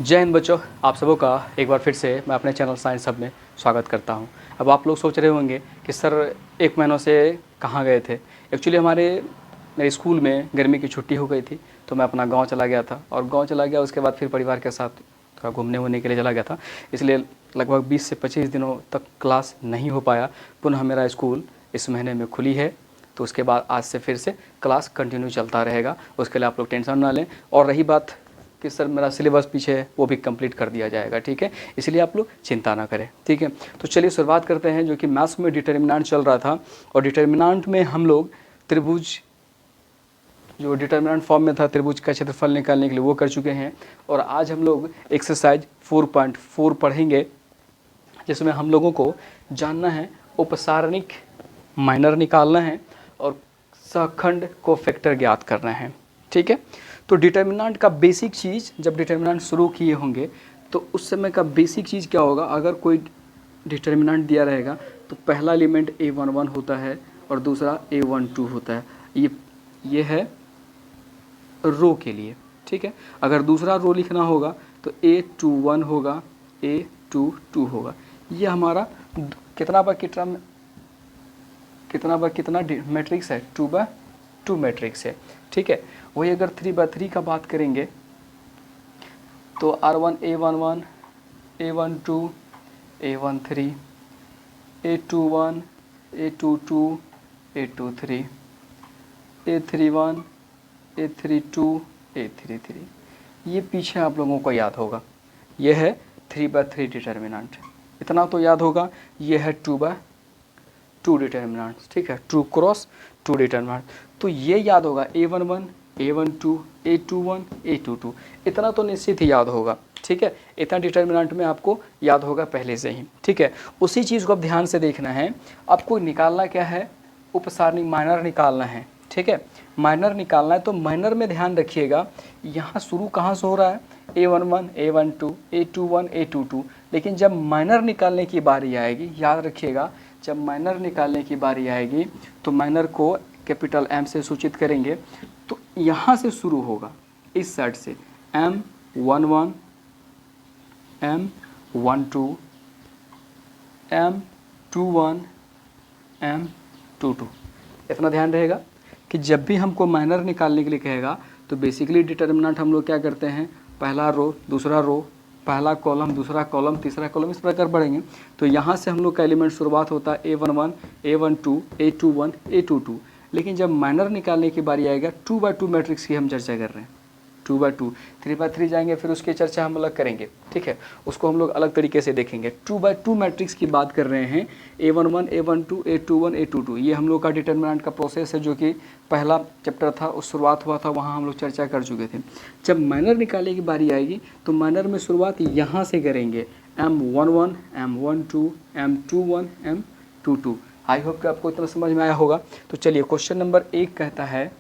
जय हिंद बच्चों, आप सबों का एक बार फिर से मैं अपने चैनल साइंस हब में स्वागत करता हूं। अब आप लोग सोच रहे होंगे कि सर 1 महीनों से कहाँ गए थे। एक्चुअली मेरे स्कूल में गर्मी की छुट्टी हो गई थी, तो मैं अपना गांव चला गया था और गांव चला गया, उसके बाद फिर परिवार के साथ थोड़ा घूमने वूमने के लिए चला गया था। इसलिए लगभग 20 से 25 दिनों तक क्लास नहीं हो पाया। पुनः मेरा स्कूल इस महीने में खुली है, तो उसके बाद आज से फिर से क्लास कंटिन्यू चलता रहेगा। उसके लिए आप लोग टेंशन ना लें। और रही बात कि सर मेरा सिलेबस पीछे है, वो भी कंप्लीट कर दिया जाएगा, ठीक है। इसलिए आप लोग चिंता ना करें, ठीक है। तो चलिए शुरुआत करते हैं। जो कि मैथ्स में डिटर्मिनेंट चल रहा था, और डिटर्मिनेंट में हम लोग त्रिभुज, जो डिटर्मिनेंट फॉर्म में था त्रिभुज का क्षेत्रफल निकालने के लिए, वो कर चुके हैं। और आज हम लोग एक्सरसाइज 4.4 पढ़ेंगे, जिसमें हम लोगों को जानना है उपसारणिक माइनर निकालना है और सहखंड को फैक्टर ज्ञात करना है, ठीक है। तो डिटर्मिनेंट का बेसिक चीज़, जब डिटर्मिनेंट शुरू किए होंगे तो उस समय का बेसिक चीज़ क्या होगा। अगर कोई डिटर्मिनेंट दिया रहेगा तो पहला एलिमेंट a11 होता है और दूसरा a12 होता है। ये है रो के लिए, ठीक है। अगर दूसरा रो लिखना होगा तो a21 होगा, a22 होगा। ये हमारा कितना बाय कितना मैट्रिक्स है, 2/2 मैट्रिक्स है, ठीक है। वही अगर 3/3 का बात करेंगे तो R1 A11, A12, A13, A21, A22, A23, A31, A32, A33। ये पीछे आप लोगों को याद होगा। ये है 3/3 डिटर्मिनेंट, इतना तो याद होगा। ये है 2/2 डिटर्मिनेंट, ठीक है, 2 क्रॉस 2 डिटर्मिनेंट। तो ये याद होगा A11, A12, A21, A22, इतना तो निश्चित ही याद होगा, ठीक है। इतना डिटर्मिनेंट में आपको याद होगा पहले से ही, ठीक है। उसी चीज़ को अब ध्यान से देखना है। आपको निकालना क्या है, उपसारणिक माइनर निकालना है, ठीक है। माइनर निकालना है तो माइनर में ध्यान रखिएगा, यहाँ शुरू कहाँ से हो रहा है, A11, A12, A21, A22। लेकिन जब माइनर निकालने की बारी आएगी, याद रखिएगा, जब माइनर निकालने की बारी आएगी तो माइनर को कैपिटल M से सूचित करेंगे। तो यहाँ से शुरू होगा, इस साइड से M11, M12, M21, M22। इतना ध्यान रहेगा कि जब भी हमको माइनर निकालने के लिए कहेगा तो बेसिकली डिटर्मिनेंट हम लोग क्या करते हैं, पहला रो दूसरा रो, पहला कॉलम दूसरा कॉलम तीसरा कॉलम, इस प्रकार बढ़ेंगे। तो यहाँ से हम लोग का एलिमेंट शुरुआत होता है A11, A12, A21, A22। लेकिन जब माइनर निकालने की बारी आएगा, 2/2 मैट्रिक्स की हम चर्चा कर रहे हैं, 2/2। 3/3 जाएंगे, फिर उसकी चर्चा हम अलग करेंगे, ठीक है, उसको हम लोग अलग तरीके से देखेंगे। 2/2 मैट्रिक्स की बात कर रहे हैं, A11, A12, A21, A22। ये हम लोग का डिटर्मिनेंट का प्रोसेस है, जो कि पहला चैप्टर था, उस शुरुआत हुआ था, वहाँ हम लोग चर्चा कर चुके थे। जब माइनर निकालने की बारी आएगी तो माइनर में शुरुआत यहाँ से करेंगे, M11, M12, M21, M22। I hope कि आपको इतना समझ में आया होगा। तो चलिए क्वेश्चन नंबर 1 कहता है,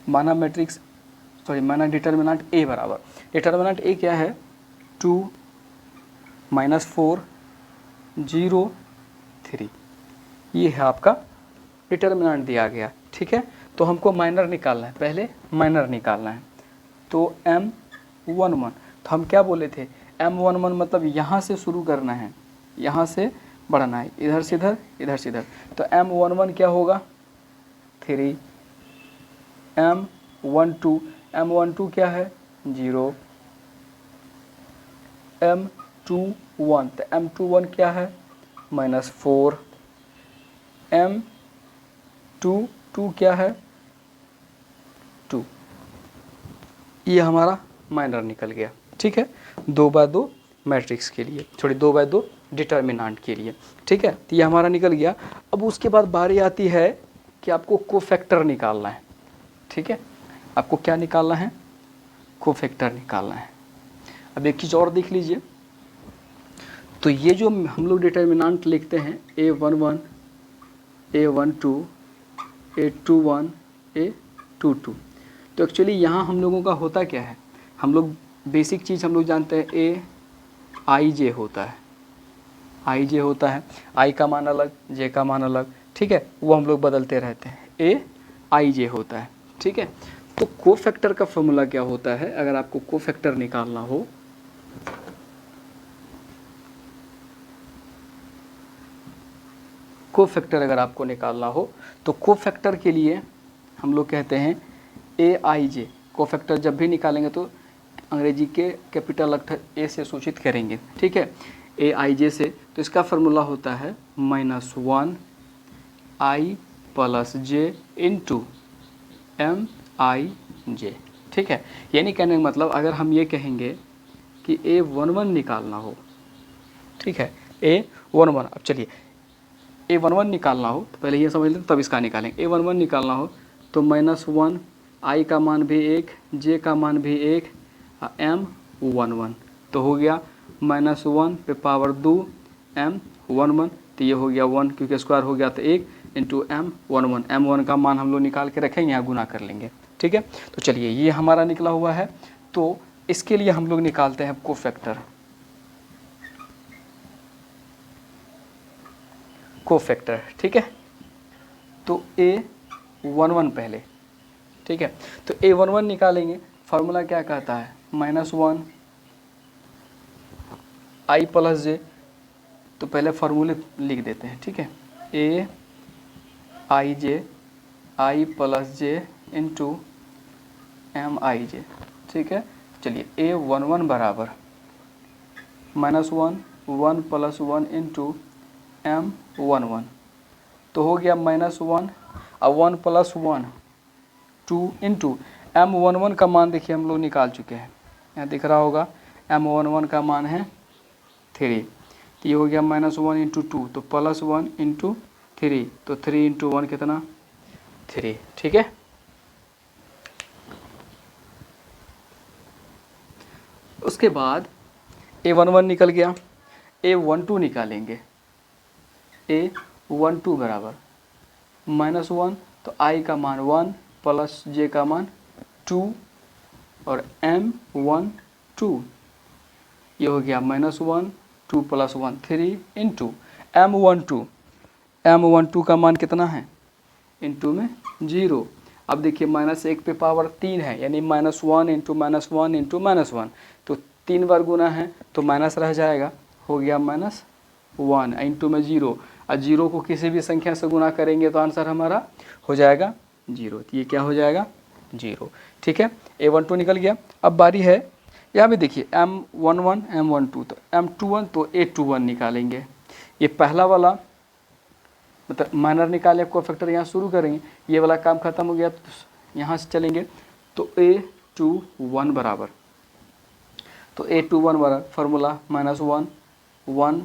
माना डिटर्मिनेंट A बराबर, डिटर्मिनेंट A क्या है, 2 - 4 0 3। ये है आपका डिटर्मिनेंट दिया गया, ठीक है। तो हमको माइनर निकालना है, पहले माइनर निकालना है। तो M11, तो हम क्या बोले थे, M11 मतलब यहाँ से शुरू करना है, यहाँ से बढ़ना है, इधर से इधर, इधर से इधर। तो M11 क्या होगा, 3। M12 क्या है, 0। M21, तो M21 क्या है, -4। M22 क्या है, 2। ये हमारा माइनर निकल गया, ठीक है, 2/2 मैट्रिक्स के लिए, थोड़ी 2/2 डिटर्मिनेंट के लिए, ठीक है। तो ये हमारा निकल गया। अब उसके बाद बारी आती है कि आपको कोफैक्टर निकालना है, ठीक है। आपको क्या निकालना है, कोफैक्टर निकालना है। अब एक चीज़ और देख लीजिए, तो ये जो हम लोग डिटर्मिनेंट लिखते हैं, A11, A12, A21, A22, तो एक्चुअली यहाँ हम लोगों का होता क्या है, हम लोग बेसिक चीज़ हम लोग जानते हैं, AIJ होता है, IJ होता है, I का मान अलग, J का मान अलग, ठीक है, वो हम लोग बदलते रहते हैं, AIJ होता है, ठीक है। तो कोफैक्टर का फॉर्मूला क्या होता है? अगर आपको कोफैक्टर निकालना हो, कोफैक्टर अगर आपको निकालना हो तो कोफैक्टर के लिए हम लोग कहते हैं AIJ। कोफैक्टर जब भी निकालेंगे तो अंग्रेजी के कैपिटल अक्षर ए से सूचित करेंगे, ठीक है, AIJ से। तो इसका फार्मूला होता है -1 I + J × MIJ, ठीक है। यानी कहने का मतलब अगर हम ये कहेंगे कि A11 निकालना हो, ठीक है, A11, अब चलिए A11 निकालना हो तो पहले ये समझ लेते तब इसका निकालेंगे। A11 निकालना हो तो -1, I का मान भी 1, J का मान भी 1, M11 तो हो गया -1 पे पावर 2 M11, तो ये हो गया 1 क्योंकि स्क्वायर हो गया तो 1 × M11। M1 का मान हम लोग निकाल के रखेंगे, यहाँ गुना कर लेंगे, ठीक है। तो चलिए ये हमारा निकला हुआ है। तो इसके लिए हम लोग निकालते हैं कोफैक्टर। कोफैक्टर, ठीक है। तो A11 पहले, ठीक है। तो A11 निकालेंगे, फार्मूला क्या कहता है? -1 I + J। तो पहले फार्मूले लिख देते हैं, ठीक है। AIJ I + J × MIJ, ठीक है। चलिए A11 बराबर -1 1 + 1 × M11 तो हो गया -1 और 1 + 1 2 × M11 का मान देखिए हम लोग निकाल चुके हैं, यहाँ दिख रहा होगा M11 का मान है 3। तो ये हो गया -1 × 2 तो +1 × 3 तो 3 × 1 कितना? 3, ठीक है। उसके बाद A11 निकल गया, A12 निकालेंगे। A12 बराबर -1 तो I का मान 1 + J का मान 2 और M12 ये हो गया -1 2 + 1 3 × M12। M12 का मान कितना है? इंटू में 0। अब देखिए -1 पे पावर 3 है, यानी -1 × -1 × -1, तो 3 बार गुना है तो माइनस रह जाएगा, हो गया -1 इंटू में 0। और 0 को किसी भी संख्या से गुना करेंगे तो आंसर हमारा हो जाएगा 0। तो ये क्या हो जाएगा? 0, ठीक है। A12 निकल गया। अब बारी है यहाँ भी देखिए M11 M12 तो M21 तो A21 निकालेंगे। ये पहला वाला मतलब माइनर निकाले कोफैक्टर यहाँ शुरू करेंगे, ये वाला काम खत्म हो गया तो यहाँ से चलेंगे। तो A21 बराबर फार्मूला -1 1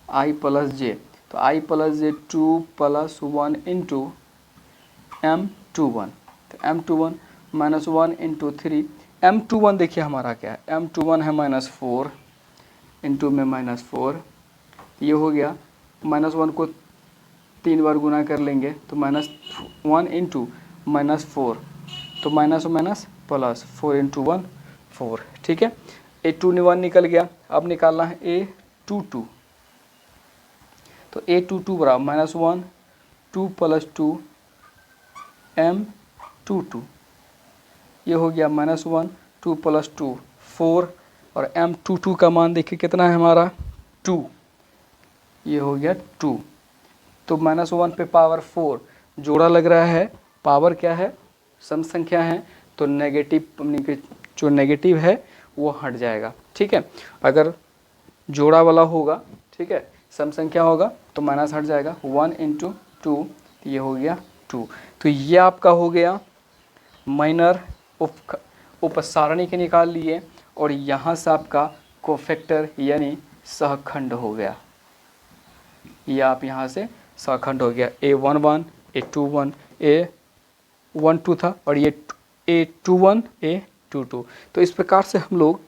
I + J तो I + J 2 + 1 × M21 तो M21 -1 × 3 M21 देखिए हमारा क्या है? M21 है -4 इंटू में -4, ये हो गया। -1 को 3 बार गुना कर लेंगे तो -1 × -4 तो माइनस माइनस प्लस 4 × 1 4, ठीक है। A21 निकल गया। अब निकालना है A22 तो A22 बराबर -1 2 + 2 M22 ये हो गया -1 2 + 2 4 और M22 का मान देखिए कितना है हमारा 2, ये हो गया 2। तो -1 पे पावर 4 जोड़ा लग रहा है, पावर क्या है? सम संख्या है तो नेगेटिव जो नेगेटिव है वो हट जाएगा, ठीक है। अगर जोड़ा वाला होगा, ठीक है, सम संख्या होगा तो माइनस हट जाएगा। 1 × 2 ये हो गया 2। तो ये आपका हो गया माइनर उपसारणी के निकाल लिए और यहाँ से आपका कोफैक्टर यानी सहखंड हो गया। ये आप यहाँ से सहखंड हो गया। A11 A21 A12 था और ये A21 A22। तो इस प्रकार से हम लोग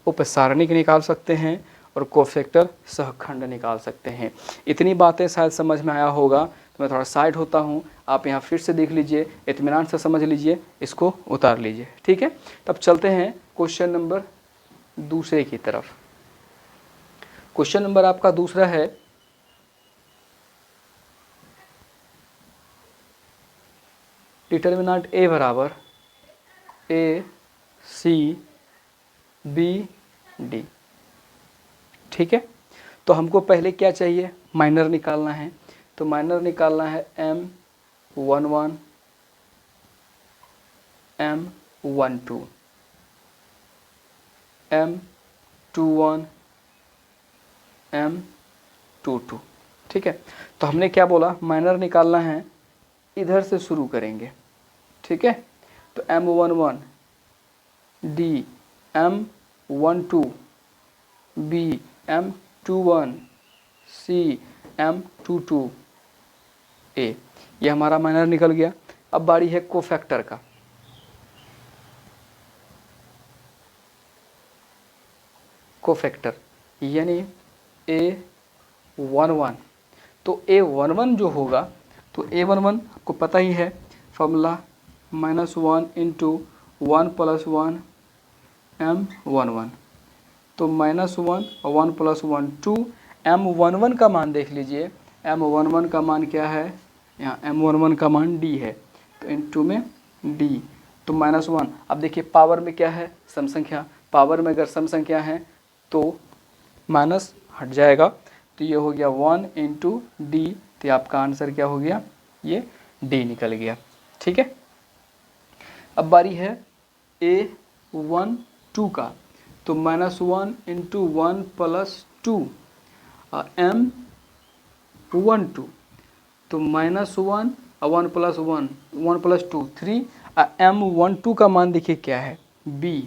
उपसारणिक निकाल सकते हैं और कोफैक्टर सहखंड निकाल सकते हैं। इतनी बातें शायद समझ में आया होगा, तो मैं थोड़ा साइड होता हूँ, आप यहाँ फिर से देख लीजिए, इत्मीनान से समझ लीजिए, इसको उतार लीजिए, ठीक है। तब चलते हैं क्वेश्चन नंबर दूसरे की तरफ। क्वेश्चन नंबर आपका दूसरा है, डिटर्मिनेंट ए बराबर ए सी बी डी। ठीक है, तो हमको पहले क्या चाहिए, माइनर निकालना है। तो माइनर निकालना है M11 M12 M21 M22। ठीक है, तो हमने क्या बोला, माइनर निकालना है, इधर से शुरू करेंगे। ठीक है, तो M11 D M12 B M21 C M22 A, ये हमारा माइनर निकल गया। अब बारी है कोफैक्टर का। कोफैक्टर यानी A11, तो A11 जो होगा, तो A11 आपको पता ही है फॉर्मूला -1 इंटू 1 + 1 M11, तो -1 और 1 + 1 2। M11 का मान देख लीजिए, M11 का मान क्या है, यहाँ M11 का मान D है, तो इंटू में D, तो -1। अब देखिए पावर में क्या है, सम संख्या, पावर में अगर सम संख्या है तो माइनस हट जाएगा, तो ये हो गया 1 इंटू D, तो आपका आंसर क्या हो गया, ये D निकल गया। ठीक है, अब बारी है A12 का, तो -1 इंटू 1 + 2 M12, तो -1 और 1 + 1 1 + 2 3, M12 का मान देखिए क्या है, B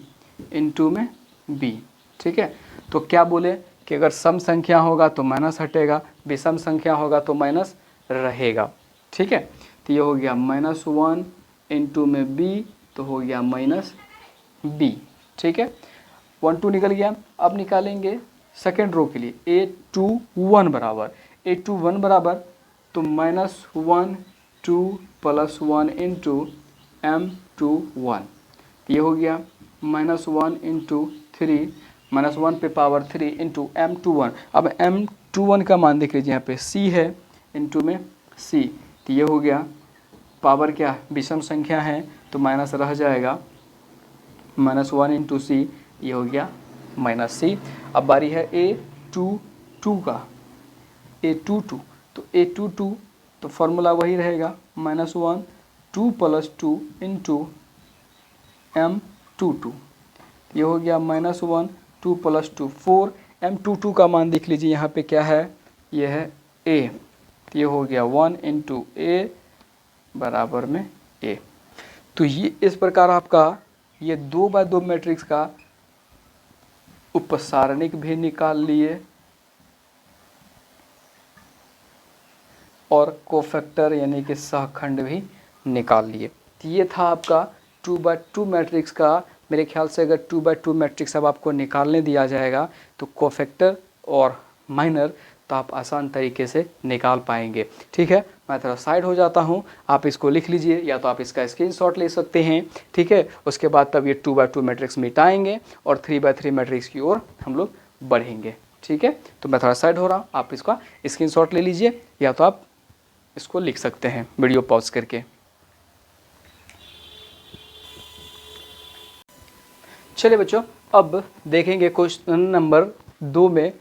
इंटू में B। ठीक है, तो क्या बोले कि अगर सम संख्या होगा तो माइनस हटेगा, विषम संख्या होगा तो माइनस रहेगा। ठीक है, तो ये हो गया -1 इंटू में B, तो हो गया -B। ठीक है, 1 2 निकल गया। अब निकालेंगे सेकेंड रो के लिए, A21 बराबर, A21 बराबर, तो -1 2 + 1 इंटू M21, ये हो गया -1 इंटू 3, -1 पे पावर 3 इंटू M21। अब M21 का मान देख लीजिए, यहाँ पे C है इंटू में C, तो ये हो गया पावर क्या, विषम संख्या है तो माइनस रह जाएगा, -1 इंटू C, ये हो गया -C। अब बारी है A22 का, A22, तो A22 तो फॉर्मूला वही रहेगा, -1 2 + 2 इंटू M22, ये हो गया -1 2 + 2 4। M22 का मान देख लीजिए, यहाँ पे क्या है, ये है A, तो ये हो गया 1 इंटू A बराबर में A। तो ये इस प्रकार आपका ये 2x2 मैट्रिक्स का उपसारणिक भी निकाल लिए और कोफैक्टर यानी कि सहखंड भी निकाल लिए। तो ये था आपका 2x2 मैट्रिक्स का। मेरे ख्याल से अगर 2x2 मैट्रिक्स अब आपको निकालने दिया जाएगा तो कोफैक्टर और माइनर तो आप आसान तरीके से निकाल पाएंगे। ठीक है, मैं थोड़ा साइड हो जाता हूँ, आप इसको लिख लीजिए या तो आप इसका स्क्रीनशॉट ले सकते हैं। ठीक है, उसके बाद तब ये 2x2 मैट्रिक्स मिटाएंगे और 3x3 मैट्रिक्स की ओर हम लोग बढ़ेंगे। ठीक है, तो मैं थोड़ा साइड हो रहा हूँ, आप इसका स्क्रीनशॉट ले लीजिए या तो आप इसको लिख सकते हैं वीडियो पॉज करके। चलिए बच्चों, अब देखेंगे क्वेश्चन नंबर 2 में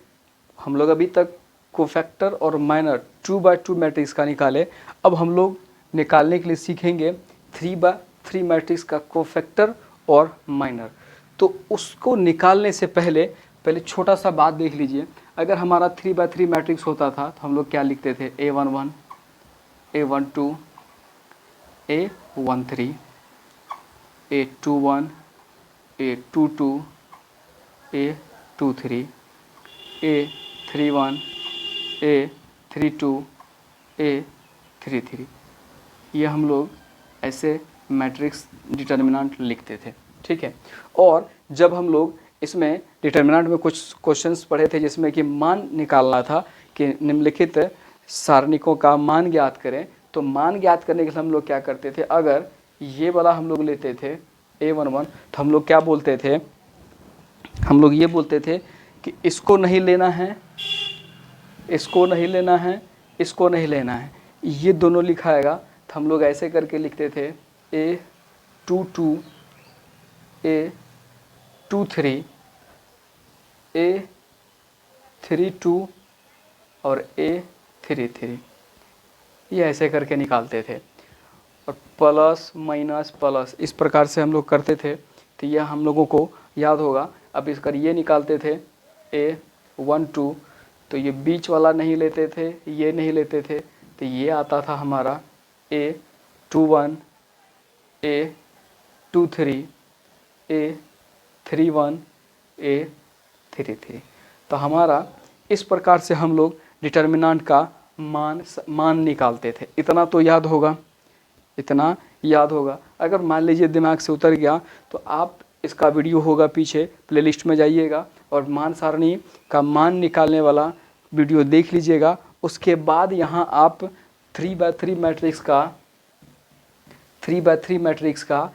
हम लोग अभी तक कोफैक्टर और माइनर 2x2 मैट्रिक्स का निकाले। अब हम लोग निकालने के लिए सीखेंगे 3x3 मैट्रिक्स का कोफैक्टर और माइनर। तो उसको निकालने से पहले छोटा सा बात देख लीजिए। अगर हमारा 3x3 मैट्रिक्स होता था तो हम लोग क्या लिखते थे, A11 A12 A13 A21 A22 A23 A31 A32 A33, ये हम लोग ऐसे मैट्रिक्स डिटर्मिनेंट लिखते थे। ठीक है, और जब हम लोग इसमें डिटर्मिनेंट में कुछ क्वेश्चंस पढ़े थे जिसमें कि मान निकालना था कि निम्नलिखित सारणिकों का मान ज्ञात करें, तो मान ज्ञात करने के लिए हम लोग क्या करते थे, अगर ये वाला हम लोग लेते थे A11 तो हम लोग क्या बोलते थे, हम लोग ये बोलते थे कि इसको नहीं लेना है, इसको नहीं लेना है, इसको नहीं लेना है, ये दोनों लिखाएगा। तो हम लोग ऐसे करके लिखते थे A22 A23 A32 और A33, ये ऐसे करके निकालते थे। और प्लस माइनस प्लस इस प्रकार से हम लोग करते थे, तो यह हम लोगों को याद होगा। अब इसका ये निकालते थे A12, तो ये बीच वाला नहीं लेते थे, ये नहीं लेते थे, तो ये आता था हमारा A21 A23 A31 A33। तो हमारा इस प्रकार से हम लोग डिटर्मिनेंट का मान निकालते थे। इतना तो याद होगा, इतना याद होगा। अगर मान लीजिए दिमाग से उतर गया तो आप इसका वीडियो होगा पीछे, प्लेलिस्ट में जाइएगा और मान सारणी का मान निकालने वाला वीडियो देख लीजिएगा। उसके बाद यहाँ आप 3x3 मैट्रिक्स का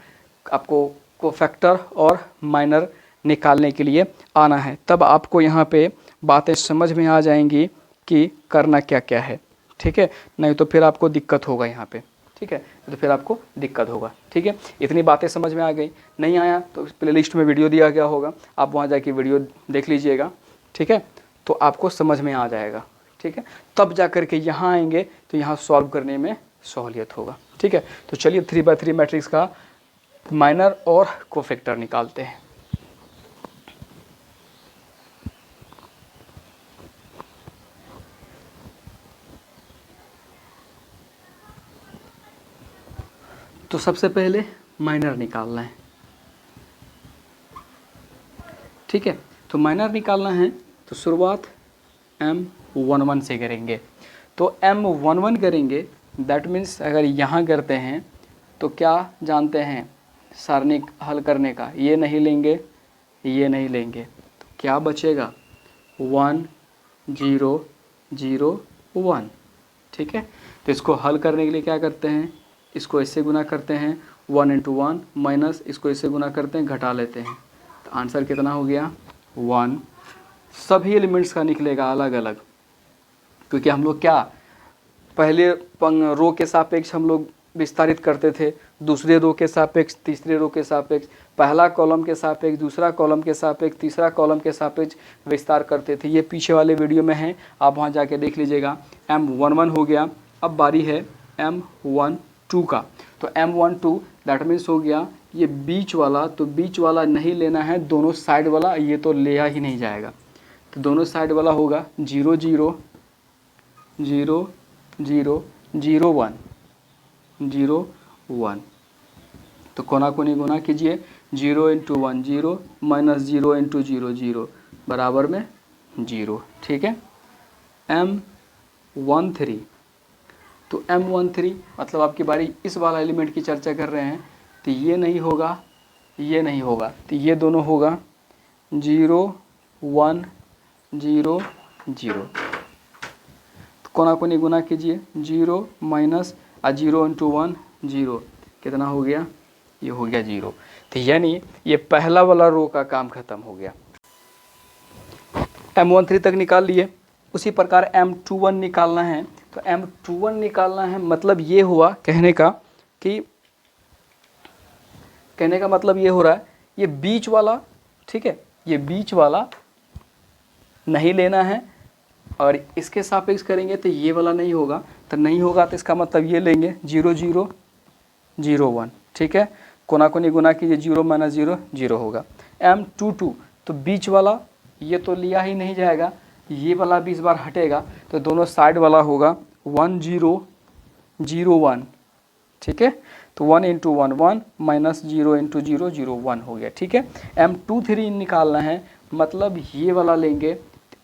आपको कोफैक्टर और माइनर निकालने के लिए आना है। तब आपको यहाँ पे बातें समझ में आ जाएंगी कि करना क्या क्या है, ठीक है। नहीं तो फिर आपको दिक्कत होगा यहाँ पे, ठीक है, तो फिर आपको दिक्कत होगा, ठीक है। इतनी बातें समझ में आ गई, नहीं आया तो प्लेलिस्ट में वीडियो दिया गया होगा, आप वहाँ जाके वीडियो देख लीजिएगा, ठीक है, तो आपको समझ में आ जाएगा, ठीक है। तब जा कर के यहाँ आएंगे तो यहाँ सॉल्व करने में सहूलियत होगा, ठीक है। तो चलिए 3x3 मैट्रिक्स का माइनर और कोफैक्टर निकालते हैं। तो सबसे पहले माइनर निकालना है, ठीक है। तो माइनर निकालना है तो शुरुआत M11 से करेंगे। तो M11 करेंगे, दैट मीन्स अगर यहाँ करते हैं तो क्या जानते हैं सारणी हल करने का, ये नहीं लेंगे, ये नहीं लेंगे, तो क्या बचेगा 1 0 0 1, ठीक है। तो इसको हल करने के लिए क्या करते हैं, इसको इससे गुना करते हैं 1 × 1 माइनस इसको इससे गुना करते हैं, घटा लेते हैं, तो आंसर कितना हो गया 1। सभी एलिमेंट्स का निकलेगा अलग अलग, क्योंकि हम लोग क्या पहले रो के सापेक्ष हम लोग विस्तारित करते थे, दूसरे रो के सापेक्ष, तीसरे रो के सापेक्ष, पहला कॉलम के सापेक्ष, दूसरा कॉलम के सापेक्ष, तीसरा कॉलम के सापेक्ष विस्तार करते थे। ये पीछे वाले वीडियो में है, आप वहाँ जाके देख लीजिएगा। M11 हो गया। अब बारी है M12 का। तो M12 दैट मीन्स हो गया ये बीच वाला, तो बीच वाला नहीं लेना है, दोनों साइड वाला, ये तो लिया ही नहीं जाएगा। तो दोनों साइड वाला होगा 0 0 0 0 0 1 0 1। तो कोना कोनी गुना कीजिए, 0 × 1 0 माइनस 0 × 0 0 बराबर में 0, ठीक है। M13, तो M13 मतलब आपकी बारी इस वाला एलिमेंट की चर्चा कर रहे हैं, तो ये नहीं होगा, ये नहीं होगा, तो ये दोनों होगा 0 1 0 0। तो कोना कोनी गुना कीजिए, 0 माइनस 0 × 1 0, कितना हो गया, ये हो गया 0। तो यानी ये पहला वाला रो का काम खत्म हो गया। M13 तक निकाल लिए। उसी प्रकार M21 निकालना है, तो M21 निकालना है, मतलब ये हुआ कहने का मतलब ये हो रहा है ये बीच वाला, ठीक है, ये बीच वाला नहीं लेना है, और इसके सापेक्ष करेंगे तो ये वाला नहीं होगा, तो नहीं होगा तो इसका मतलब ये लेंगे 0 0 0 1, ठीक है। कोना कोनी गुना कीजिए, 0 माइनस 0 0 होगा। M22 तो बीच वाला ये तो लिया ही नहीं जाएगा, ये वाला भी इस बार हटेगा, तो दोनों साइड वाला होगा 1 0 0 1, ठीक है। तो 1 × 1 1 माइनस 0 × 0 0 1 हो गया, ठीक है। M23 निकालना है, मतलब ये वाला लेंगे,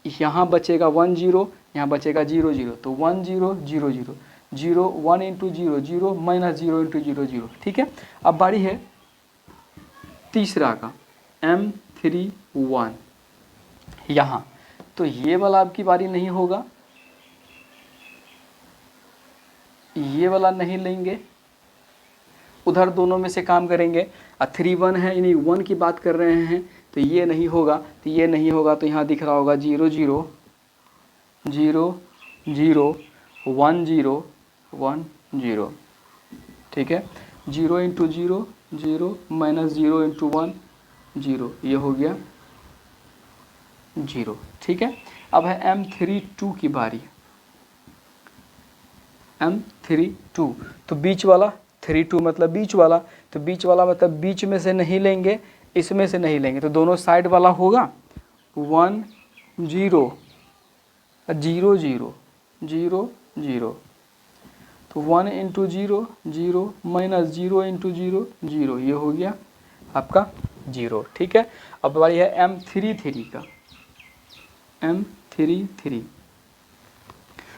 यहाँ बचेगा 1 0, यहाँ बचेगा 0 0, तो 1 0 0 0 0 1 × 0 0 माइनस 0 × 0 0, ठीक है। अब बारी है तीसरा का M31, यहाँ तो ये वाला आपकी बारी नहीं होगा, ये वाला नहीं लेंगे, उधर दोनों में से काम करेंगे। 3 1 है, यानी 1 की बात कर रहे हैं, तो ये नहीं होगा, तो ये नहीं होगा, तो यहाँ दिख रहा होगा 0 0 0 0 1 0 1 0, ठीक है। 0 इंटू 0 0 माइनस 0 इंटू 1 0, ये हो गया 0। ठीक है, अब है M32 की बारी। M32 तो बीच वाला, 32 मतलब बीच वाला, तो बीच वाला मतलब बीच में से नहीं लेंगे, इसमें से नहीं लेंगे, तो दोनों साइड वाला होगा 1 0 0 0 0 0, तो 1 इंटू 0 0 माइनस 0 इंटू 0 0, ये हो गया आपका 0। ठीक है, अब बारी है M33 का। M33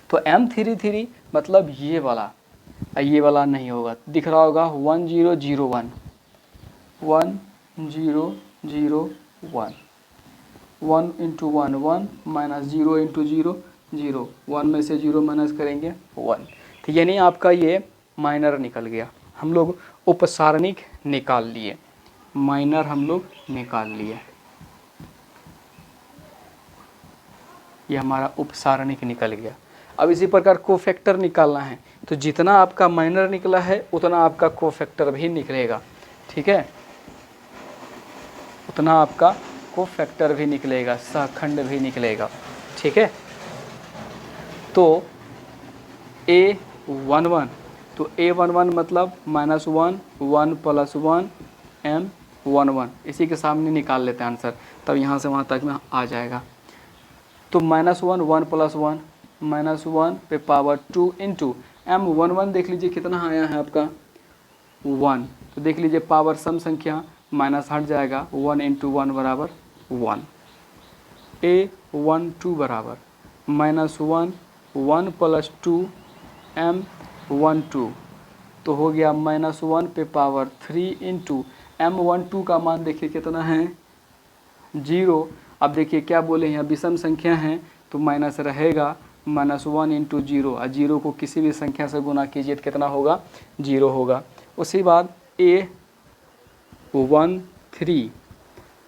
तो M33 मतलब ये वाला नहीं होगा, दिख रहा होगा 1 0 0 1 1 0 0 1, 1 इंटू 1 1 माइनस 0 इंटू 0 0, 1 में से 0 माइनस करेंगे 1, तो यानी आपका ये माइनर निकल गया। हम लोग उपसारणिक निकाल लिए, माइनर हम लोग निकाल लिए, ये हमारा उपसारणिक निकल गया। अब इसी प्रकार कोफैक्टर निकालना है, तो जितना आपका माइनर निकला है उतना आपका कोफैक्टर भी निकलेगा। ठीक है, उतना आपका कोफैक्टर भी निकलेगा, सहखंड भी निकलेगा। ठीक है, तो A11 तो A11 मतलब -1 1 + 1 M11, इसी के सामने निकाल लेते हैं आंसर, तब यहाँ से वहाँ तक में आ जाएगा। तो -1 1 + 1 -1 पे पावर 2 इंटू M11 देख लीजिए कितना आया है आपका 1, तो देख लीजिए पावर सम संख्या माइनस हट जाएगा, 1 इंटू 1 बराबर 1। A12 बराबर -1 1 + 2 M12, तो हो गया -1 पे पावर 3 इंटू M12 का मान देखिए कितना है 0। अब देखिए क्या बोले यहाँ विषम संख्या है तो माइनस रहेगा, -1 इंटू 0, और 0 को किसी भी संख्या से गुना कीजिए तो कितना होगा 0 होगा। उसके बाद A13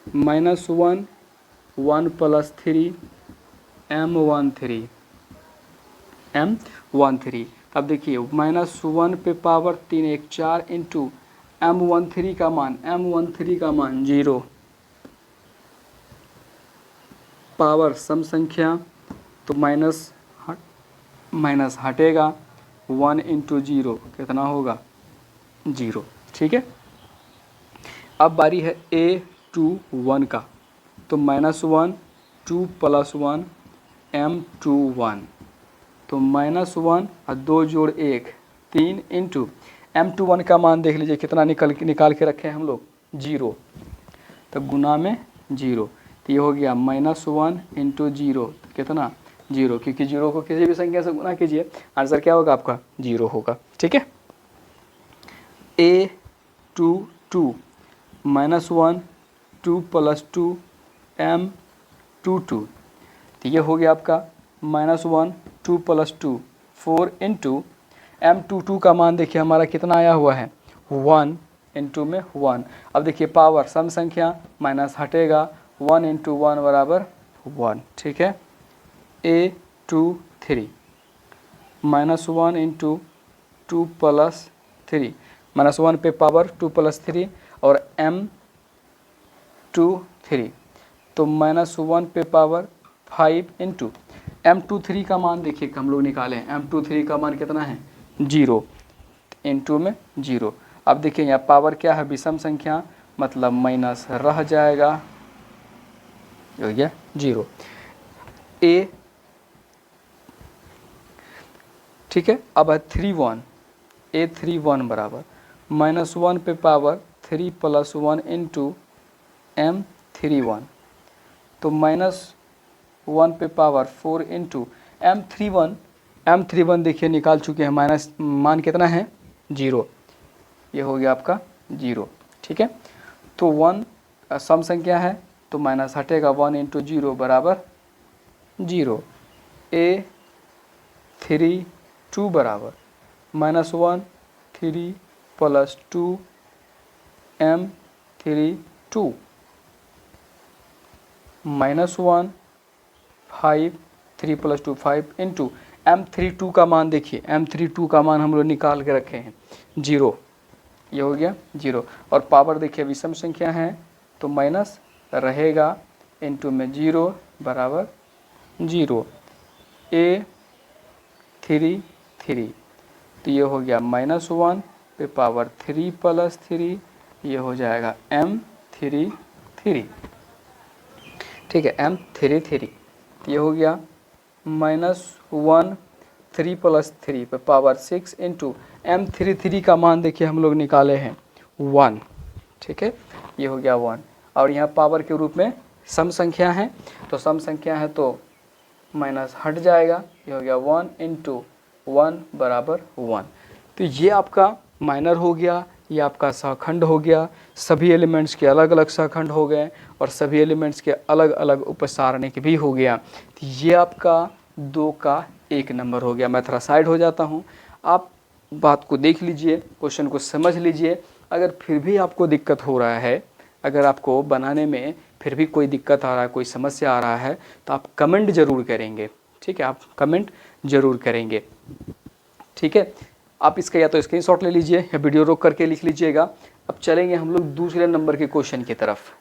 -1 1 + 3 M13, अब देखिए -1 पे पावर 3 1 4 इंटू M13 का मान 0, पावर सम संख्या तो माइनस हटेगा, 1 इंटू 0 कितना होगा 0। ठीक है, अब बारी है A21 का, तो -1 2 + 1 M21, तो -1 और 2 जोड़ 1 3 इंटू M21 का मान देख लीजिए कितना निकाल के रखे हैं हम लोग 0, तो गुना में 0, तो ये हो गया -1 इंटू 0 कितना 0, क्योंकि 0 को किसी भी संख्या से गुना कीजिए आंसर क्या होगा आपका 0 होगा। ठीक है, A22 -1 2 + 2 M22, तो ये हो गया आपका -1 2 + 2 4 इंटू M22 का मान देखिए हमारा कितना आया हुआ है 1 इंटू में 1। अब देखिए पावर सम संख्या माइनस हटेगा, 1 इंटू 1 बराबर 1। ठीक है, A23 -1 इंटू 2 + 3, -1 पे पावर 2 + 3 और M23, तो -1 पे पावर 5 इंटू M23 का मान देखिए हम लोग निकालें, M23 का मान कितना है 0 इंटू में 0। अब देखिए यहाँ पावर क्या है विषम संख्या, मतलब माइनस रह जाएगा, हो गया 0। ठीक है, अब है 31, A31 बराबर -1 पे पावर 3 + 1 इंटू M31, तो -1 पे पावर 4 इंटू M31 देखिए निकाल चुके हैं, माइनस मान कितना है 0, ये हो गया आपका 0। ठीक है, तो 1 सम संख्या है तो माइनस हटेगा, 1 इंटू 0 बराबर 0। A32 बराबर -1 3 + 2 M32 -1 5 3 + 2 5 इंटू M32 का मान देखिए, M32 का मान हम लोग निकाल के रखे हैं 0, ये हो गया 0। और पावर देखिए विषम संख्या है तो माइनस रहेगा, इनटू में 0 बराबर 0, A 3 3, तो ये हो गया -1 पे पावर 3 + 3, ये हो जाएगा M3 3, ठीक है, M3 3, तो ये हो गया -1 3 + 3 पे पावर 6 इंटू M3 3 का मान देखिए हम लोग निकाले हैं 1, ठीक है, ये हो गया 1। और यहाँ पावर के रूप में सम संख्या है, तो सम संख्या है तो माइनस हट जाएगा, ये हो गया 1 इंटू 1 बराबर 1। तो ये आपका माइनर हो गया, ये आपका सहखंड हो गया, सभी एलिमेंट्स के अलग अलग सहखंड हो गए और सभी एलिमेंट्स के अलग अलग उपसारणिक भी हो गया। तो ये आपका 2 का 1 नंबर हो गया। मैं थोड़ा साइड हो जाता हूँ, आप बात को देख लीजिए, क्वेश्चन को समझ लीजिए। अगर फिर भी आपको दिक्कत हो रहा है, अगर आपको बनाने में फिर भी कोई दिक्कत आ रहा है, कोई समस्या आ रहा है, तो आप कमेंट ज़रूर करेंगे, ठीक है, आप कमेंट ज़रूर करेंगे, ठीक है। आप इसका या तो स्क्रीनशॉट ले लीजिए या वीडियो रोक करके लिख लीजिएगा। अब चलेंगे हम लोग दूसरे नंबर के क्वेश्चन की तरफ,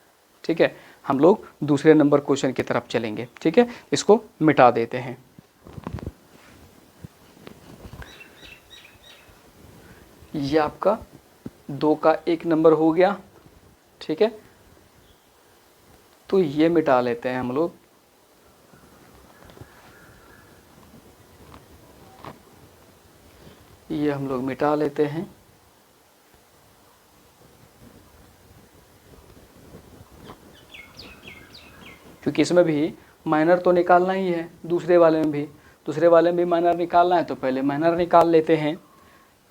ठीक है, हम लोग दूसरे नंबर क्वेश्चन की तरफ चलेंगे, ठीक है। इसको मिटा देते हैं। ये आपका 2 का 1 नंबर हो गया, ठीक है, तो ये मिटा लेते हैं हम लोग। ये हम लोग मिटा लेते हैं। क्योंकि इसमें भी माइनर तो निकालना ही है, दूसरे वाले में भी माइनर निकालना है, तो पहले माइनर निकाल लेते हैं।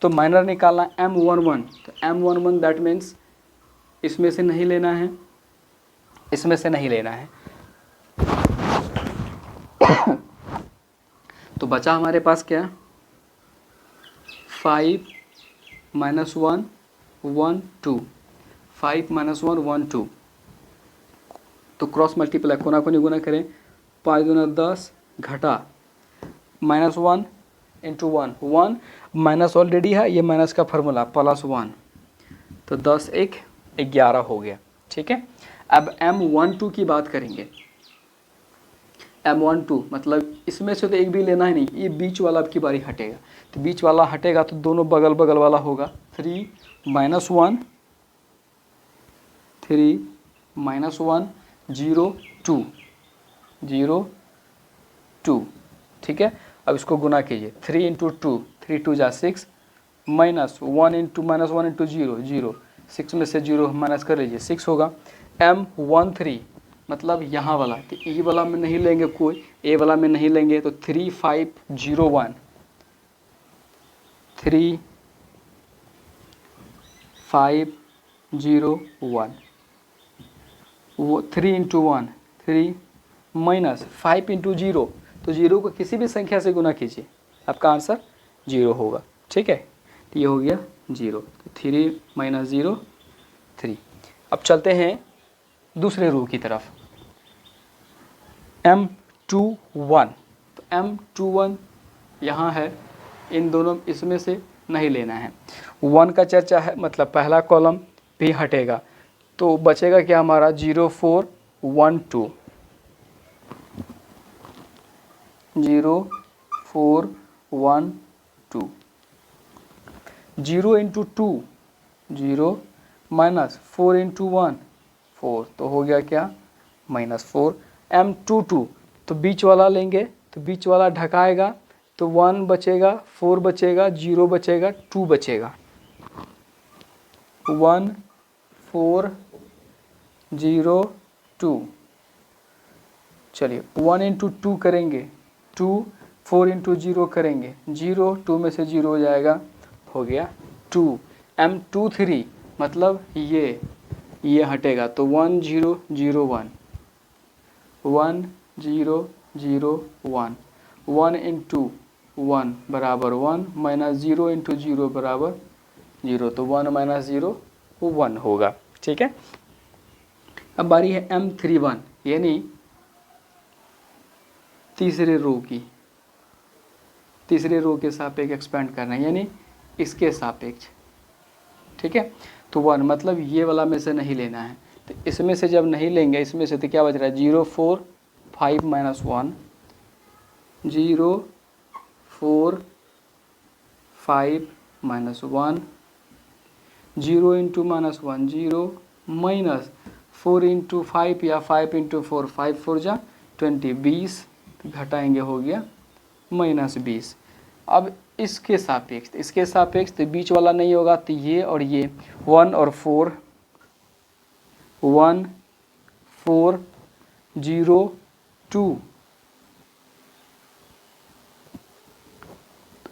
तो माइनर निकालना M11, तो M11 दैट मीन्स इसमें से नहीं लेना है, इसमें से नहीं लेना है। तो बचा हमारे पास क्या, 5 - 1 1 2, 5 - 1 1 2, तो क्रॉस मल्टीप्लाई कोना कोनी गुना करें, 5 दूना 10 घटा -1 इंटू 1 1, माइनस ऑलरेडी है, ये माइनस का फार्मूला +1, तो 10 1 11 हो गया, ठीक है। अब M12 की बात करेंगे। M12 मतलब इसमें से तो एक भी लेना ही नहीं, ये बीच वाला अब की बारी हटेगा, तो बीच वाला हटेगा तो दोनों बगल बगल वाला होगा। 3 - 1 3 - 1 0 2 0 2, ठीक है। अब इसको गुना कीजिए, 3 इंटू 2, 3 2 जा 6, -1 इंटू -1 इंटू 0 0, 6 में से 0 माइनस कर लीजिए, 6 होगा। M13 मतलब यहाँ वाला, तो ई वाला में नहीं लेंगे कोई, ए वाला में नहीं लेंगे, तो 3 5 0 1, 3 5 0 1, वो 3 इंटू 1 3 -5 इंटू 0, तो 0 को किसी भी संख्या से गुना कीजिए, आपका आंसर 0 होगा, ठीक है। तो ये हो गया 0, तो 3 - 0 3। अब चलते हैं दूसरे रो की तरफ, M21, तो M21 यहाँ है, इन दोनों इसमें से नहीं लेना है। 1 का चर्चा है, मतलब पहला कॉलम भी हटेगा, तो बचेगा क्या हमारा 0 4 1 2, 0 4 1 2, 0 इंटू 2 0 -4 इंटू 1 4, तो हो गया क्या -4। M22 तो बीच वाला लेंगे, तो बीच वाला ढकाएगा, तो 1 बचेगा, 4 बचेगा, 0 बचेगा, 2 बचेगा, 1 4 0 2। चलिए 1 इंटू 2 करेंगे, 2 4 इंटू 0 करेंगे, 0 2 में से 0 हो जाएगा, हो गया 2। M23 मतलब ये हटेगा, तो 1 0 0 1 1 0 0 1, 1 इंटू 1 बराबर 1, -0 इंटू 0 बराबर 0, तो 1 - 0 1 होगा, ठीक है। अब बारी है M31, यानी तीसरे रो के सापेक्ष एक्सपेंड करना है, यानी इसके सापेक्ष, ठीक है। तो 1 मतलब ये वाला में से नहीं लेना है, तो इसमें से जब नहीं लेंगे, इसमें से तो क्या बच रहा है 0 4 5 minus 1 0 4 5 minus 1 0 into minus 1 0 minus 4 into 5 या 5 इंटू 4 5 4 जा 20 20 घटाएंगे हो गया माइनस 20। अब इसके सापेक्ष तो बीच वाला नहीं होगा, तो ये और ये 1 और 4 1 4 0 2,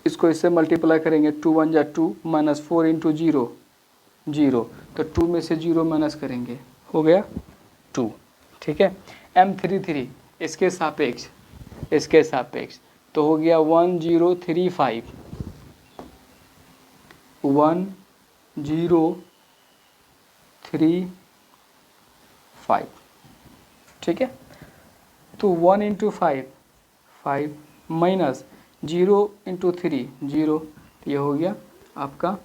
इसको इससे मल्टीप्लाई करेंगे 2 1 जा 2 माइनस 4 इंटू 0 0, तो 2 में से 0 माइनस करेंगे हो गया 2। ठीक है। M33 इसके सापेक्ष तो हो गया 1035 1035। ठीक है। तो 1 इंटू 5 5 माइनस 0 इंटू 3 0, तो ये हो गया आपका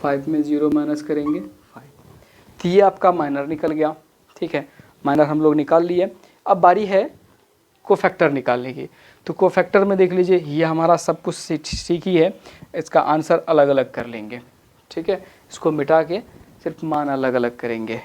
5 में 0 माइनस करेंगे 5, तो ये आपका माइनर निकल गया। ठीक है, माइनर हम लोग निकाल लिए। अब बारी है कोफैक्टर निकालने की। तो कोफैक्टर में देख लीजिए, ये हमारा सब कुछ सीख ही है, इसका आंसर अलग अलग कर लेंगे। ठीक है, इसको मिटा के सिर्फ मान अलग अलग करेंगे।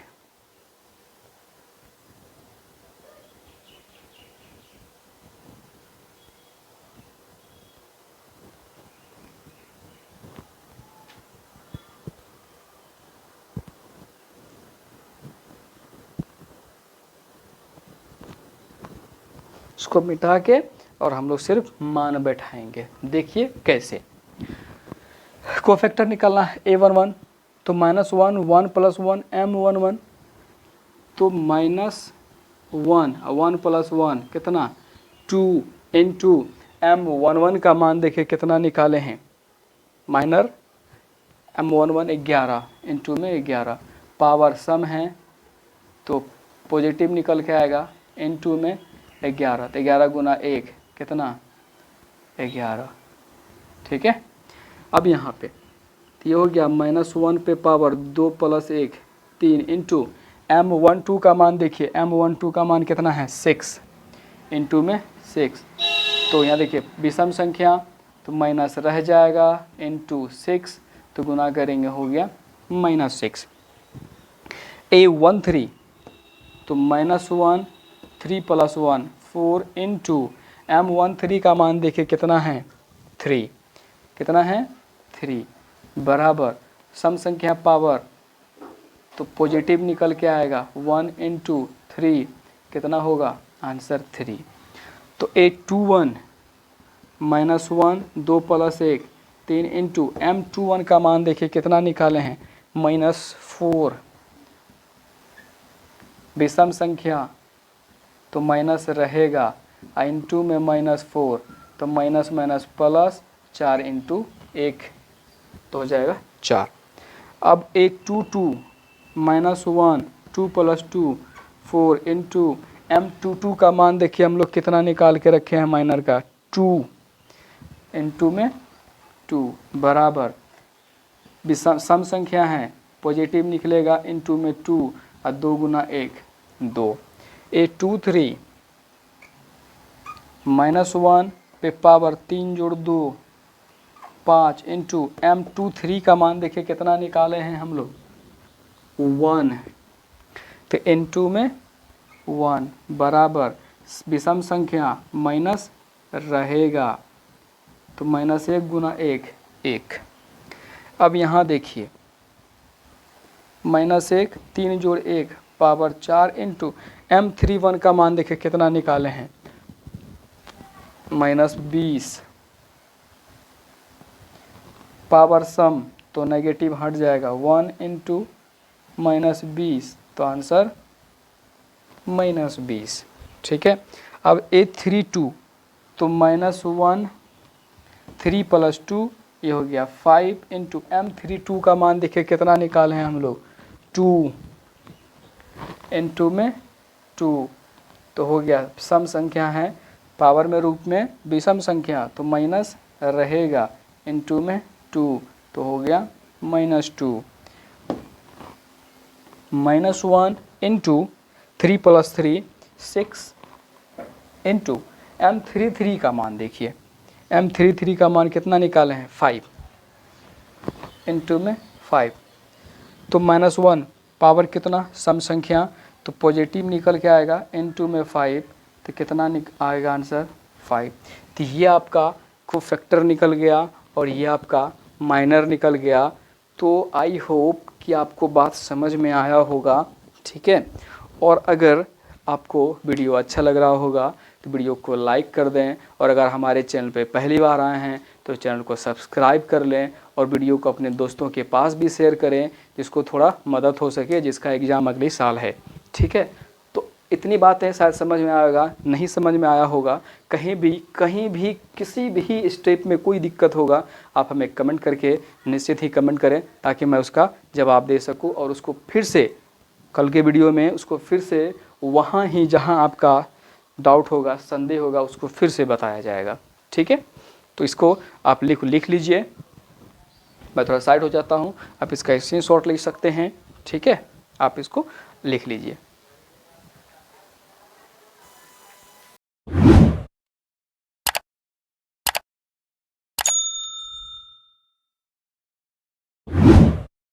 इसको मिटा के और हम लोग सिर्फ मान बैठाएंगे। देखिए कैसे कोफैक्टर निकालना है। A11 तो -1 1 + 1 M11, तो -1 1 + 1 कितना 2 इंटू M11 का मान देखिए कितना निकाले हैं, माइनर M11 11 इंटू में 11, पावर सम है तो पॉजिटिव निकल के आएगा, इंटू में 11, तो 11 गुना 1 कितना 11। ठीक है। अब यहाँ पे तो ये हो गया -1 पे पावर 2 + 1 3 इंटू M12 का मान देखिए, M12 का मान कितना है 6 इंटू में 6, तो यहाँ देखिए विषम संख्या तो माइनस रह जाएगा इंटू 6, तो गुना करेंगे हो गया -6। A13 तो -1 3 + 1 4 इंटू M13 का मान देखिए कितना है 3, कितना है 3, बराबर सम संख्या पावर तो पॉजिटिव निकल के आएगा 1 इंटू 3 कितना होगा आंसर 3। तो A21 -1 2 + 1 3 इंटू M21 का मान देखिए कितना निकाले हैं -4, विषम संख्या तो माइनस रहेगा, इंटू में -4 तो माइनस माइनस प्लस 4 इंटू 1 तो हो जाएगा 4। अब A22 -1 2 + 2 4 इंटू M22 का मान देखिए हम लोग कितना निकाल के रखे हैं माइनर का 2 इंटू में 2 बराबर सम संख्या है पॉजिटिव निकलेगा इंटू में 2 और 2 गुना 1 2। A23 -1 पे पावर 3 जोड़ 2 5 इंटू M23 का मान देखिए कितना निकाले हैं हम लोग 1, तो इंटू में 1 बराबर विषम संख्या माइनस रहेगा तो -1 गुना 1 1। अब यहाँ देखिए -1 3 जोड़ 1 पावर 4 इंटू M31 का मान देखिए कितना निकाले हैं -20, पावर सम तो नेगेटिव हट जाएगा 1 इंटू -20 तो आंसर -20। ठीक है। अब A32 तो -1 3 + 2 ये हो गया 5 इंटू M32 का मान देखिए कितना निकाले हैं हम लोग 2 इंटू में 2 तो हो गया सम संख्या है पावर में रूप में विषम संख्या तो माइनस रहेगा इंटू में 2 तो हो गया -2 -1 इंटू 3 + 3 6 इंटू M33 का मान देखिए, M33 का मान कितना निकाले हैं 5 इंटू में 5, तो -1 पावर कितना सम संख्या तो पॉजिटिव निकल के आएगा, इंटू में 5 तो कितना आएगा आंसर 5। तो ये आपका कोफैक्टर निकल गया और ये आपका माइनर निकल गया। तो आई होप कि आपको बात समझ में आया होगा, ठीक है। और अगर आपको वीडियो अच्छा लग रहा होगा तो वीडियो को लाइक कर दें, और अगर हमारे चैनल पे पहली बार आए हैं तो चैनल को सब्सक्राइब कर लें और वीडियो को अपने दोस्तों के पास भी शेयर करें जिसको थोड़ा मदद हो सके, जिसका एग्ज़ाम अगले साल है, ठीक है। तो इतनी बातें शायद समझ में आएगा, नहीं समझ में आया होगा, कहीं भी किसी भी स्टेप में कोई दिक्कत होगा आप हमें कमेंट करके निश्चित ही कमेंट करें, ताकि मैं उसका जवाब दे सकूं और उसको फिर से कल के वीडियो में उसको फिर से वहाँ ही जहाँ आपका डाउट होगा, संदेह होगा, उसको फिर से बताया जाएगा, ठीक है। तो इसको आप लिख लीजिए। मैं थोड़ा साइड हो जाता हूँ, आप इसका स्क्रीनशॉट ले सकते हैं, ठीक है। आप इसको लिख लीजिए।